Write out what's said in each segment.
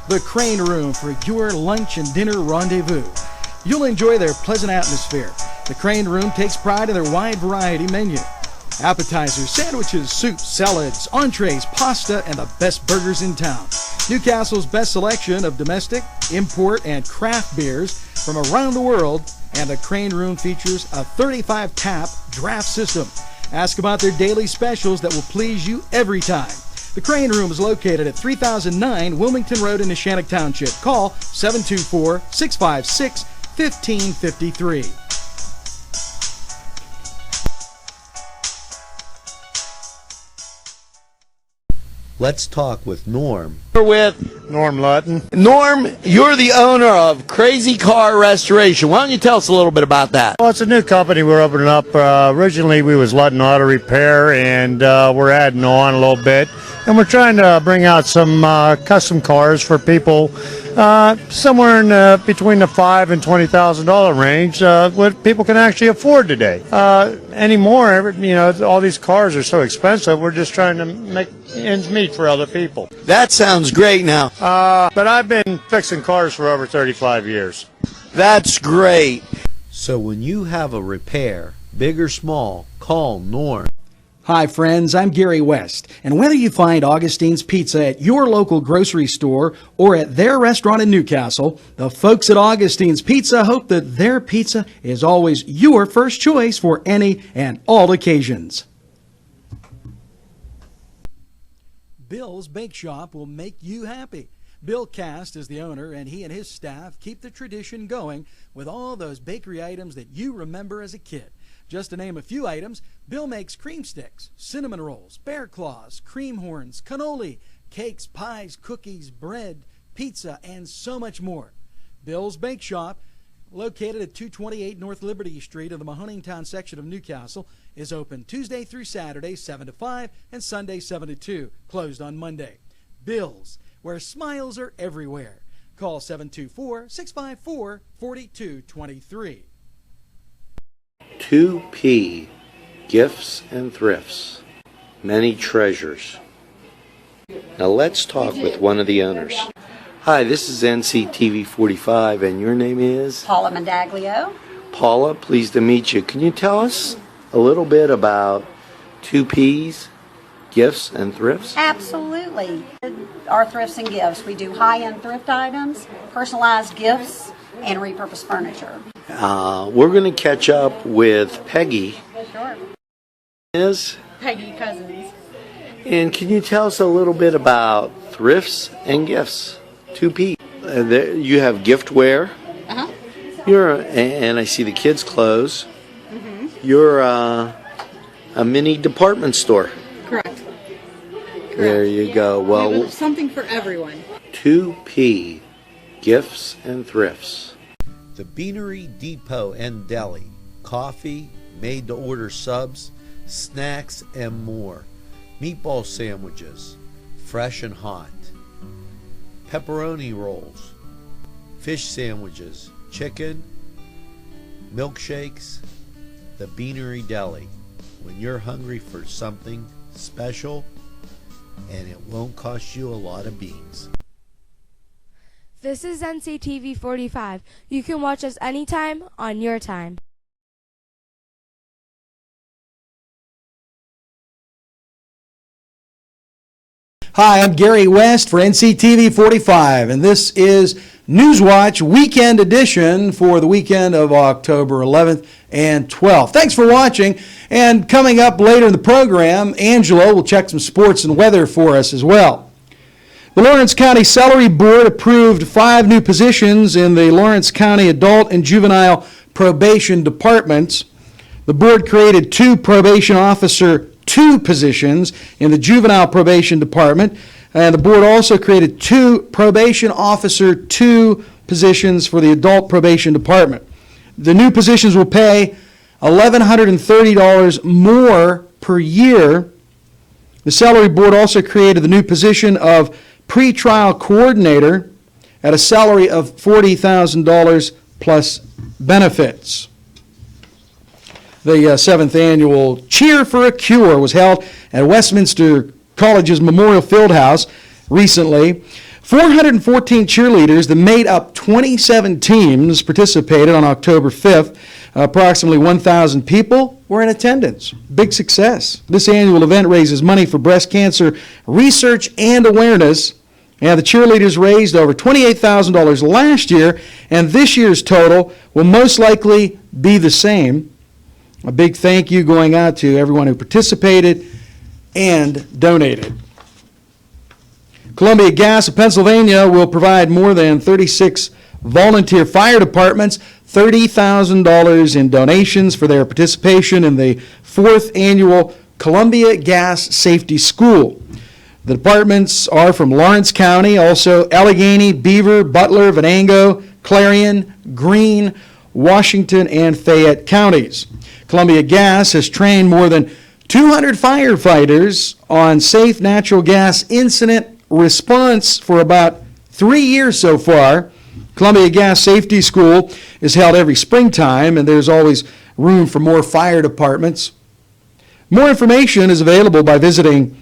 the Crane Room for your lunch and dinner rendezvous. You'll enjoy their pleasant atmosphere. The Crane Room takes pride in their wide variety menu. Appetizers, sandwiches, soups, salads, entrees, pasta, and the best burgers in town. Newcastle's best selection of domestic, import, and craft beers from around the world, and the Crane Room features a 35-tap draft system. Ask about their daily specials that will please you every time. The Crane Room is located at 3009 Wilmington Road in Neshannock Township. Call 724-656-1553. Let's talk with Norm. We're with Norm Lutton. Norm, you're the owner of Crazy Car Restoration. Why don't you tell us a little bit about that? Well, it's a new company we're opening up. Originally, we was Lutton Auto Repair, and we're adding on a little bit. And we're trying to bring out some custom cars for people somewhere in between the $5,000 and $20,000 range, what people can actually afford today. Anymore, all these cars are so expensive. We're just trying to make ends meet for other people. That sounds great now. But I've been fixing cars for over 35 years. That's great. So when you have a repair, big or small, call Norm. Hi friends, I'm Gary West, and whether you find Augustine's Pizza at your local grocery store or at their restaurant in Newcastle, the folks at Augustine's Pizza hope that their pizza is always your first choice for any and all occasions. Bill's Bake Shop will make you happy. Bill Cast is the owner, and he and his staff keep the tradition going with all those bakery items that you remember as a kid. Just to name a few items, Bill makes cream sticks, cinnamon rolls, bear claws, cream horns, cannoli, cakes, pies, cookies, bread, pizza, and so much more. Bill's Bake Shop, located at 228 North Liberty Street in the Mahoningtown section of Newcastle, is open Tuesday through Saturday, 7 to 5, and Sunday, 7 to 2, closed on Monday. Bill's, where smiles are everywhere. Call 724-654-4223. 2P, Gifts and Thrifts, Many Treasures. Now let's talk with one of the owners. Hi, this is NCTV45, and your name is? Paula Mandaglio. Paula, pleased to meet you. Can you tell us a little bit about 2Ps, Gifts and Thrifts? Absolutely. Our thrifts and gifts. We do high-end thrift items, personalized gifts, and repurposed furniture. We're going to catch up with Peggy. Sure. Is Peggy Cousins. And can you tell us a little bit about thrifts and gifts? 2P. You have giftware. Uh-huh. And I see the kids' clothes. Mm-hmm. You're a mini department store. Correct. There you go. We Well, have something for everyone. 2P, Gifts and Thrifts. The Beanery Depot and Deli. Coffee, made-to-order subs, snacks, and more. Meatball sandwiches, fresh and hot. Pepperoni rolls, fish sandwiches, chicken, milkshakes. The Beanery Deli. When you're hungry for something special, and it won't cost you a lot of beans. This is NCTV45. You can watch us anytime on your time. Hi, I'm Gary West for NCTV45, and this is Newswatch Weekend Edition for the weekend of October 11th and 12th. Thanks for watching, and coming up later in the program, Angelo will check some sports and weather for us as well. The Lawrence County Salary Board approved 5 new positions in the Lawrence County Adult and Juvenile Probation Departments. The board created 2 probation officer 2 positions in the Juvenile Probation Department, and the board also created 2 probation officer 2 positions for the Adult Probation Department. The new positions will pay $1,130 more per year. The Salary Board also created the new position of pretrial coordinator at a salary of $40,000 plus benefits. The 7th annual Cheer for a Cure was held at Westminster College's Memorial Fieldhouse recently. 414 cheerleaders that made up 27 teams participated on October 5th. Approximately 1,000 people were in attendance. Big success. This annual event raises money for breast cancer research and awareness. And the cheerleaders raised over $28,000 last year, and this year's total will most likely be the same. A big thank you going out to everyone who participated and donated. Columbia Gas of Pennsylvania will provide more than 36 volunteer fire departments $30,000 in donations for their participation in the 4th annual Columbia Gas Safety School. The departments are from Lawrence County, also Allegheny, Beaver, Butler, Venango, Clarion, Greene, Washington, and Fayette counties. Columbia Gas has trained more than 200 firefighters on safe natural gas incident response for about 3 years so far. Columbia Gas Safety School is held every springtime, and there's always room for more fire departments. More information is available by visiting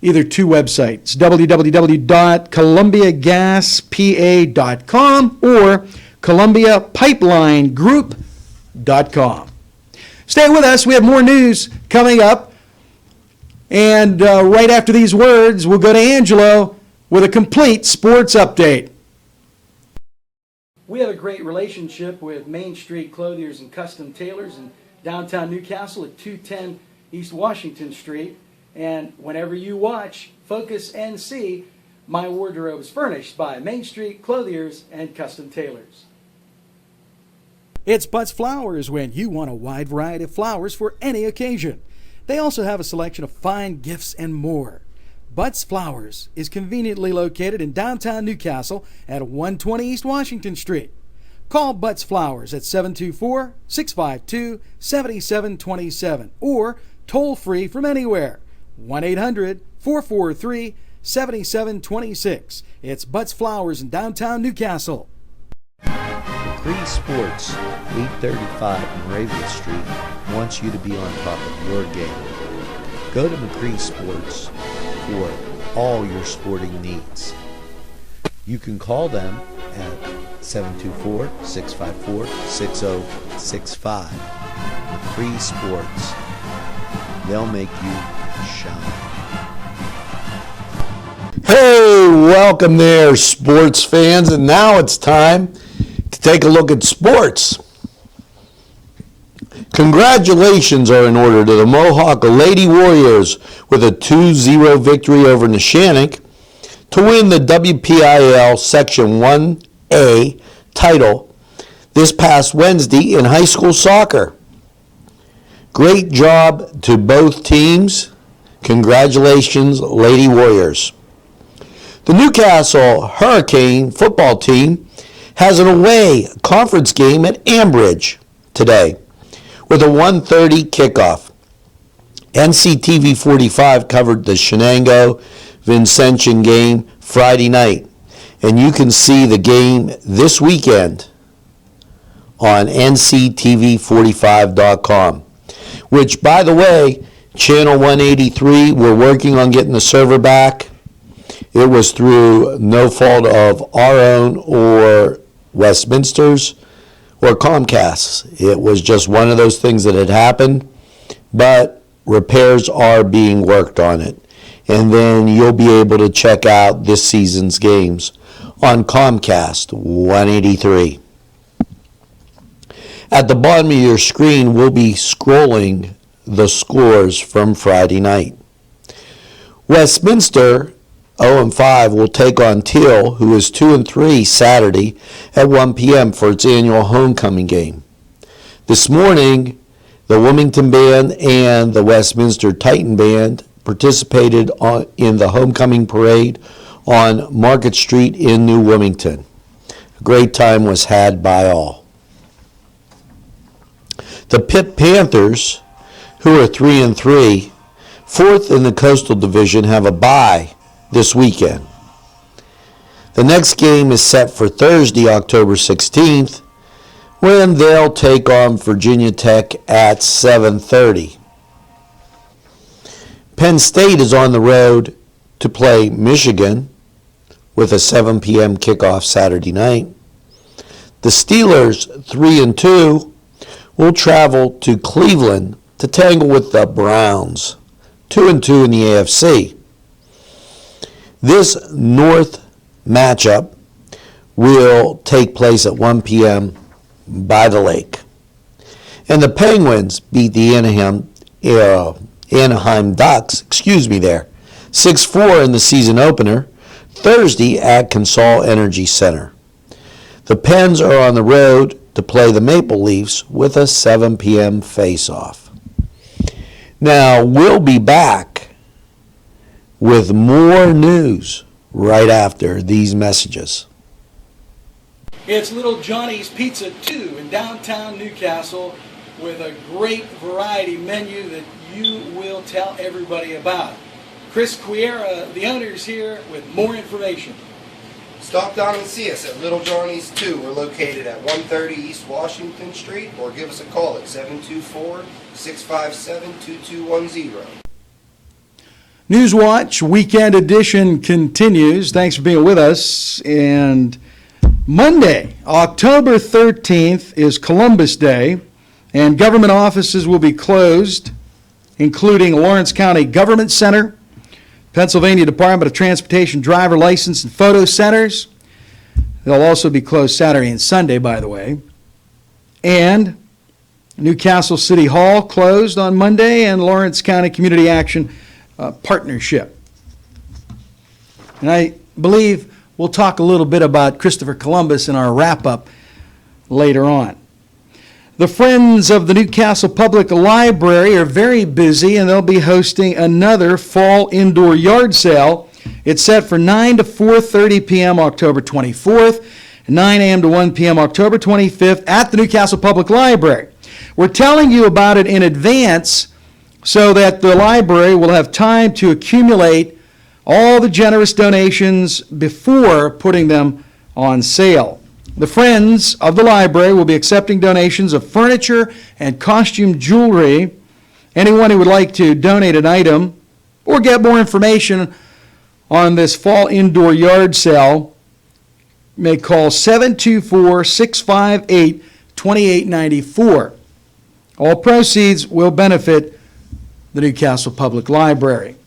either two websites, www.columbiagaspa.com or columbiapipelinegroup.com. Stay with us. We have more news coming up. And right after these words, we'll go to Angelo with a complete sports update. We have a great relationship with Main Street Clothiers and Custom Tailors in downtown Newcastle at 210 East Washington Street. And whenever you watch Focus NC, my wardrobe is furnished by Main Street Clothiers and Custom Tailors. It's Butts Flowers when you want a wide variety of flowers for any occasion. They also have a selection of fine gifts and more. Butts Flowers is conveniently located in downtown Newcastle at 120 East Washington Street. Call Butts Flowers at 724-652-7727 or toll free from anywhere, 1-800-443-7726. It's Butts Flowers in downtown Newcastle. McCree Sports, 835 Moravia Street, wants you to be on top of your game. Go to McCree Sports for all your sporting needs. You can call them at 724-654-6065. McCree Sports. They'll make you shine. Hey, welcome there, sports fans. And now it's time to take a look at sports. Congratulations are in order to the Mohawk Lady Warriors with a 2-0 victory over Neshannock to win the WPIL Section 1A title this past Wednesday in high school soccer. Great job to both teams. Congratulations, Lady Warriors. The Newcastle Hurricane football team has an away conference game at Ambridge today with a 1:30 kickoff. NCTV45 covered the Shenango-Vincentian game Friday night, and you can see the game this weekend on NCTV45.com, which, by the way, Channel 183, we're working on getting the server back. It was through no fault of our own or Westminster's or Comcast's. It was just one of those things that had happened, but repairs are being worked on it. And then you'll be able to check out this season's games on Comcast 183. At the bottom of your screen, we'll be scrolling the scores from Friday night. Westminster 0-5 will take on Teal, who is 2-3 Saturday at 1 p.m. for its annual homecoming game. This morning, the Wilmington Band and the Westminster Titan Band participated in the homecoming parade on Market Street in New Wilmington. A great time was had by all. The Pitt Panthers, who are 3-3, fourth in the Coastal Division, have a bye this weekend. The next game is set for Thursday, October 16th, when they'll take on Virginia Tech at 7:30. Penn State is on the road to play Michigan. with a 7 p.m. kickoff Saturday night. The Steelers, 3-2, will travel to Cleveland to tangle with the Browns, 2-2 in the AFC. This North matchup will take place at 1 p.m. by the lake. And the Penguins beat the Anaheim Ducks, 6-4 in the season opener, Thursday at Consol Energy Center. The Pens are on the road to play the Maple Leafs with a 7 p.m. face-off. Now, we'll be back with more news right after these messages. It's Little Johnny's Pizza 2 in downtown Newcastle with a great variety menu that you will tell everybody about. Chris Quiera, the owner, is here with more information. Stop down and see us at Little Johnny's 2. We're located at 130 East Washington Street, or give us a call at 724-657-2210. Newswatch Weekend Edition continues. Thanks for being with us. And Monday, October 13th, is Columbus Day, and government offices will be closed, including Lawrence County Government Center, Pennsylvania Department of Transportation driver license and photo centers. They'll also be closed Saturday and Sunday, by the way. And Newcastle City Hall closed on Monday, and Lawrence County Community Action Partnership. And I believe we'll talk a little bit about Christopher Columbus in our wrap-up later on. The Friends of the Newcastle Public Library are very busy, and they'll be hosting another fall indoor yard sale. It's set for 9 to 4:30 p.m. October 24th, and 9 a.m. to 1 p.m. October 25th at the Newcastle Public Library. We're telling you about it in advance so that the library will have time to accumulate all the generous donations before putting them on sale. The Friends of the Library will be accepting donations of furniture and costume jewelry. Anyone who would like to donate an item or get more information on this fall indoor yard sale may call 724-658-2894. All proceeds will benefit the Newcastle Public Library.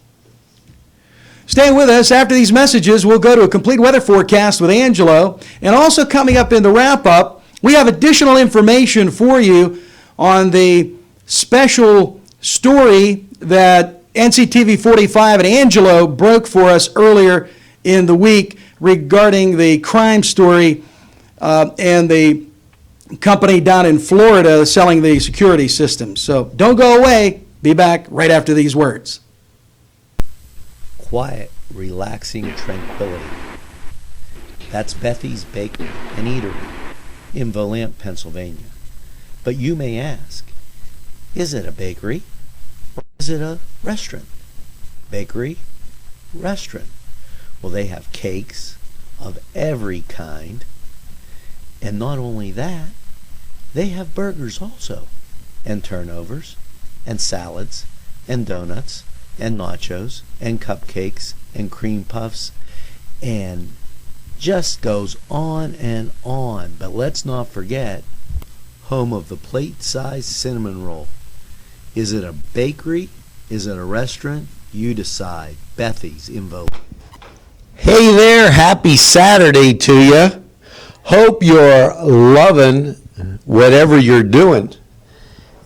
Stay with us. After these messages, we'll go to a complete weather forecast with Angelo. And also coming up in the wrap-up, we have additional information for you on the special story that NCTV45 and Angelo broke for us earlier in the week regarding the crime story and the company down in Florida selling the security systems. So don't go away. Be back right after these words. Quiet, relaxing tranquility. That's Bethy's Bakery and Eatery in Volant, Pennsylvania. But you may ask, is it a bakery or is it a restaurant? Bakery, restaurant. Well, they have cakes of every kind. And not only that, they have burgers also, and turnovers, and salads, and donuts, and nachos, and cupcakes, and cream puffs, and just goes on and on. But let's not forget, home of the plate-sized cinnamon roll. Is it a bakery? Is it a restaurant? You decide. Bethy's in Vogue. Hey there, happy Saturday to you. Hope you're loving whatever you're doing.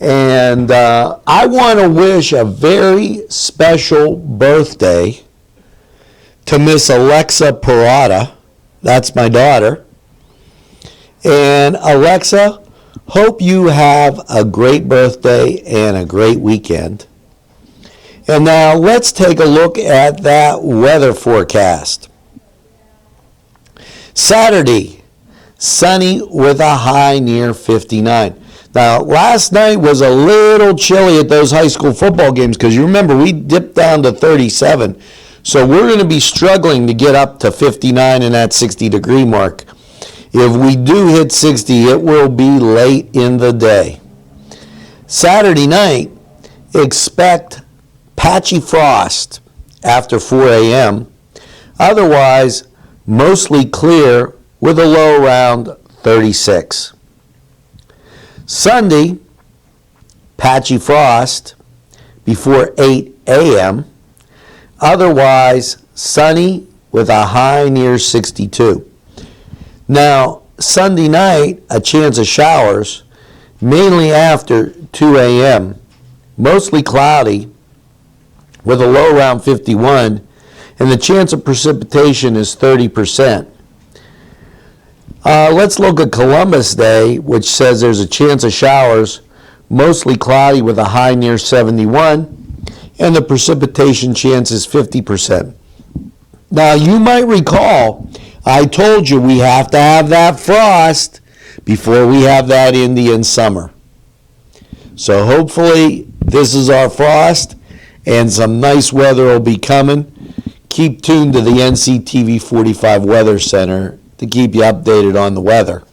And I want to wish a very special birthday to Miss Alexa Perrotta. That's my daughter. And Alexa, hope you have a great birthday and a great weekend. And now let's take a look at that weather forecast. Saturday, sunny with a high near 59. Now, last night was a little chilly at those high school football games because you remember we dipped down to 37. So we're going to be struggling to get up to 59 and that 60-degree mark. If we do hit 60, it will be late in the day. Saturday night, expect patchy frost after 4 a.m. Otherwise, mostly clear with a low around 36. Sunday, patchy frost before 8 a.m. Otherwise, sunny with a high near 62. Now, Sunday night, a chance of showers, mainly after 2 a.m. Mostly cloudy with a low around 51, and the chance of precipitation is 30%. Let's look at Columbus Day, which says there's a chance of showers, mostly cloudy with a high near 71, and the precipitation chance is 50%. Now, you might recall, I told you we have to have that frost before we have that Indian summer. So hopefully this is our frost, and some nice weather will be coming. Keep tuned to the NCTV45 Weather Center to keep you updated on the weather.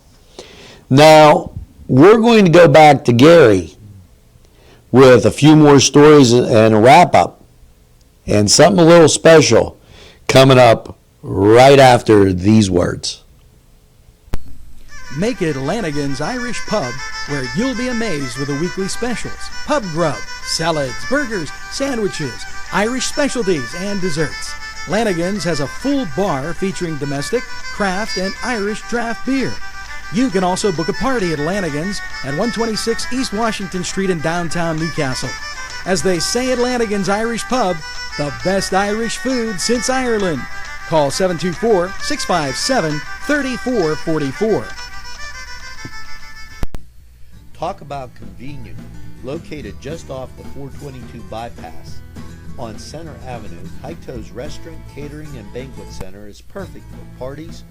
Now, we're going to go back to Gary with a few more stories and a wrap-up, and something a little special coming up right after these words. Make it Lanigan's Irish Pub, where you'll be amazed with the weekly specials. Pub grub, salads, burgers, sandwiches, Irish specialties, and desserts. Lanigan's has a full bar featuring domestic, craft, and Irish draft beer. You can also book a party at Lanigan's at 126 East Washington Street in downtown Newcastle. As they say at Lanigan's Irish Pub, the best Irish food since Ireland. Call 724-657-3444. Talk about convenient. Located just off the 422 bypass on Center Avenue, Haito's Restaurant, Catering, and Banquet Center is perfect for parties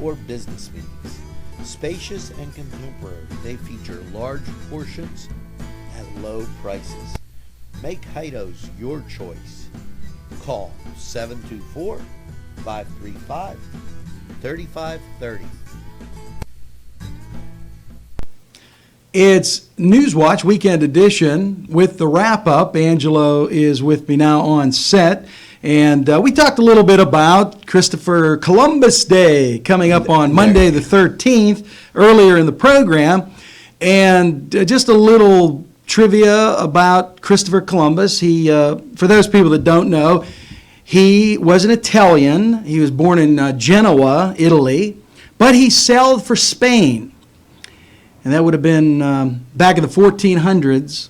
or business meetings. Spacious and contemporary, they feature large portions at low prices. Make Haito's your choice. Call 724-535-3530. It's Newswatch Weekend Edition with the wrap-up. Angelo is with me now on set. And we talked a little bit about Christopher Columbus Day coming up on Monday the 13th earlier in the program. And just a little trivia about Christopher Columbus. He, for those people that don't know, he was an Italian. He was born in Genoa, Italy, but he sailed for Spain. And that would have been back in the 1400s.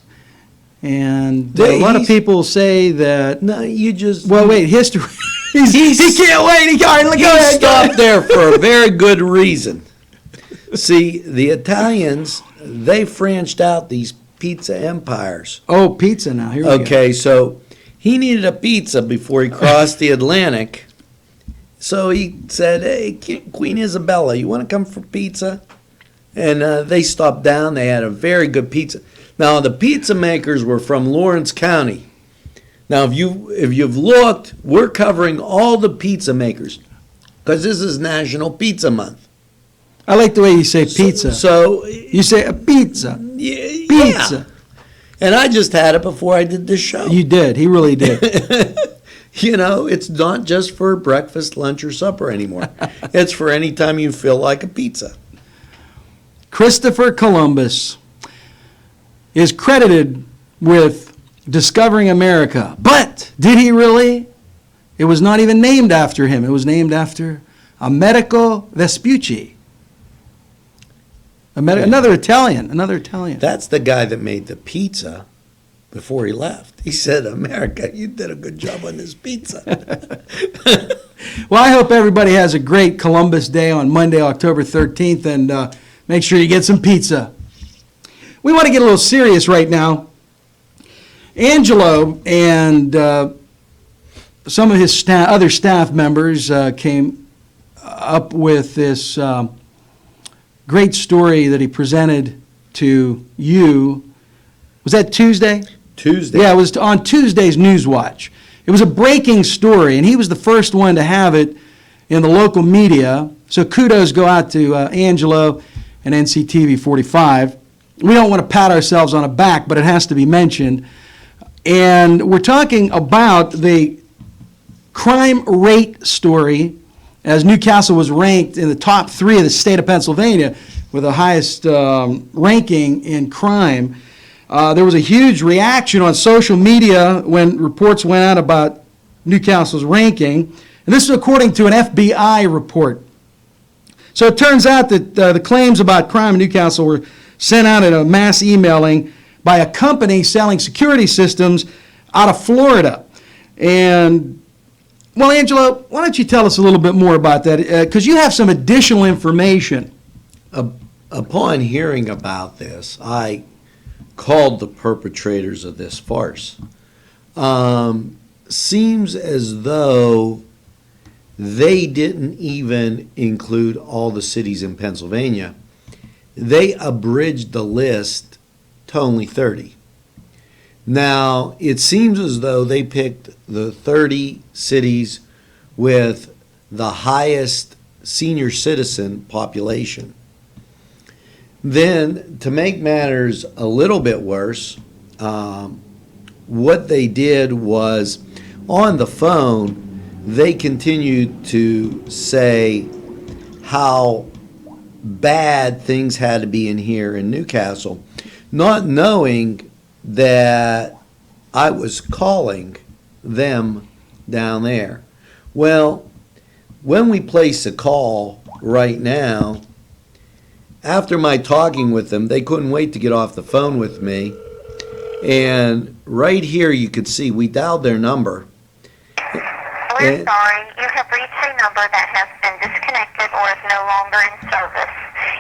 And a lot of people say that... No, you just... Well, wait, history... he can't wait. Go ahead. Stopped there for a very good reason. See, the Italians, they branched out these pizza empires. Oh, pizza now. Here we go. Okay, so he needed a pizza before he crossed the Atlantic. So he said, hey, Queen Isabella, you want to come for pizza? And they stopped down. They had a very good pizza. Now, the pizza makers were from Lawrence County. Now, if you've looked, we're covering all the pizza makers because this is National Pizza Month. I like the way you say pizza. So you say a pizza. Yeah. Pizza. And I just had it before I did this show. You did. He really did. You know, it's not just for breakfast, lunch, or supper anymore. It's for any time you feel like a pizza. Christopher Columbus is credited with discovering America. But did he really? It was not even named after him. It was named after Amerigo Vespucci. Another Italian. That's the guy that made the pizza before he left. He said, America, you did a good job on this pizza. Well, I hope everybody has a great Columbus Day on Monday, October 13th, and make sure you get some pizza. We want to get a little serious right now. Angelo and some of his other staff members came up with this great story that he presented to you. Was that Tuesday? Tuesday. Yeah, it was on Tuesday's Newswatch. It was a breaking story, and he was the first one to have it in the local media. So kudos go out to Angelo and NCTV45. We don't want to pat ourselves on the back, but it has to be mentioned. And we're talking about the crime rate story as Newcastle was ranked in the top 3 of the state of Pennsylvania with the highest ranking in crime. There was a huge reaction on social media when reports went out about Newcastle's ranking, and this is according to an FBI report. So it turns out that the claims about crime in Newcastle were sent out in a mass emailing by a company selling security systems out of Florida. And, well, Angelo, why don't you tell us a little bit more about that? Because you have some additional information. Upon hearing about this, I called the perpetrators of this farce. Seems as though they didn't even include all the cities in Pennsylvania. They abridged the list to only 30. Now, it seems as though they picked the 30 cities with the highest senior citizen population. Then, to make matters a little bit worse, what they did was, on the phone, they continued to say how bad things had to be in here in Newcastle, not knowing that I was calling them down there. Well, when we place a call right now, after my talking with them, they couldn't wait to get off the phone with me. And right here you could see we dialed their number. We're sorry, you have reached a number that has been disconnected or is no longer in service.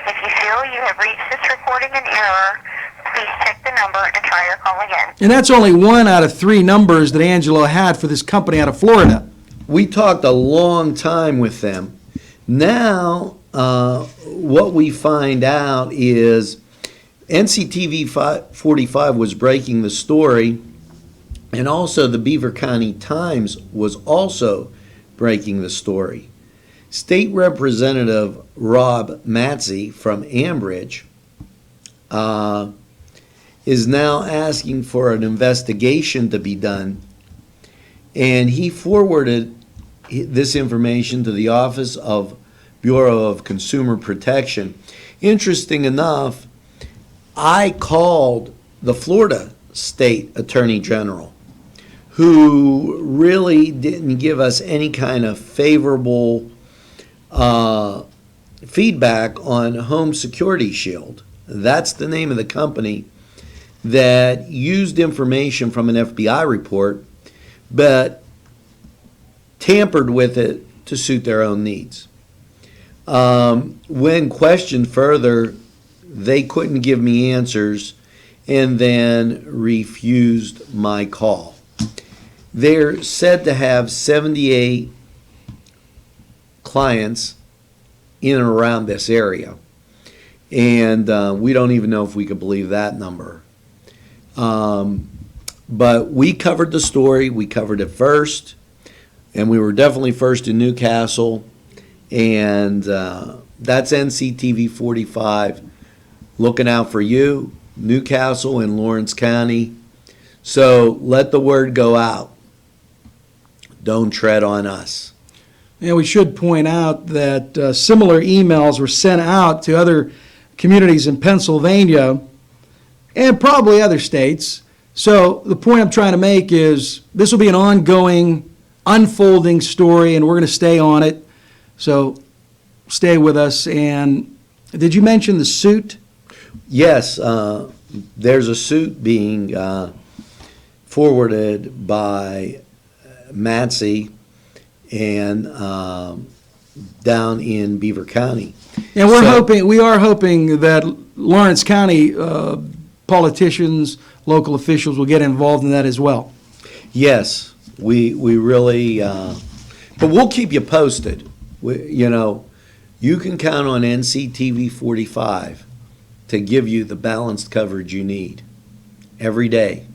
If you feel you have reached this recording in error, please check the number and try your call again. And that's only 1 out of 3 numbers that Angelo had for this company out of Florida. We talked a long time with them. Now, what we find out is NCTV45 was breaking the story, and also the Beaver County Times was also breaking the story. State Representative Rob Matzey from Ambridge is now asking for an investigation to be done, and he forwarded this information to the Office of Bureau of Consumer Protection. Interesting enough, I called the Florida State Attorney General, who really didn't give us any kind of favorable feedback on Home Security Shield. That's the name of the company that used information from an FBI report, but tampered with it to suit their own needs. When questioned further, they couldn't give me answers and then refused my call. They're said to have 78 clients in and around this area, and we don't even know if we could believe that number. But we covered the story. We covered it first, and we were definitely first in Newcastle, and that's NCTV45 looking out for you, Newcastle and Lawrence County. So let the word go out. Don't tread on us. And we should point out that similar emails were sent out to other communities in Pennsylvania and probably other states. So the point I'm trying to make is this will be an ongoing, unfolding story, and we're going to stay on it. So stay with us. And did you mention the suit? Yes, there's a suit being forwarded by Matzey and down in Beaver County. And we are hoping that Lawrence County politicians, local officials will get involved in that as well. Yes, we really, but we'll keep you posted. You can count on NCTV45 to give you the balanced coverage you need every day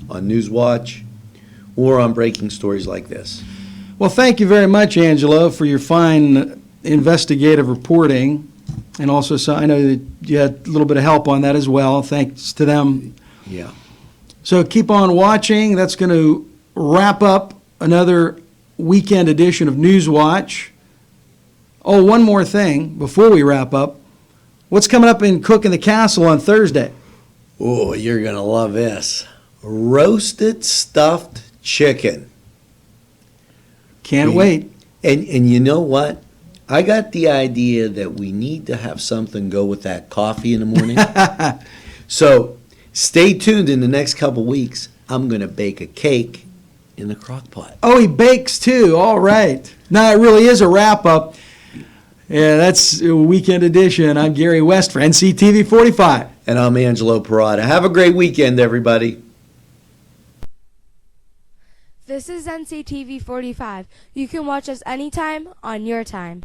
on Newswatch or on breaking stories like this. Well, thank you very much, Angelo, for your fine investigative reporting. And also, so I know that you had a little bit of help on that as well. Thanks to them. Yeah. So keep on watching. That's going to wrap up another weekend edition of Newswatch. Oh, one more thing before we wrap up. What's coming up in Cook in the Castle on Thursday? Oh, you're going to love this. Roasted stuffed chicken. Can't wait. And you know what? I got the idea that we need to have something go with that coffee in the morning. So stay tuned in the next couple weeks. I'm going to bake a cake in the crock pot. Oh, he bakes too. All right. Now it really is a wrap up. Yeah, that's a weekend edition. I'm Gary West for NCTV 45. And I'm Angelo Perrotta. Have a great weekend, everybody. This is NCTV 45. You can watch us anytime on your time.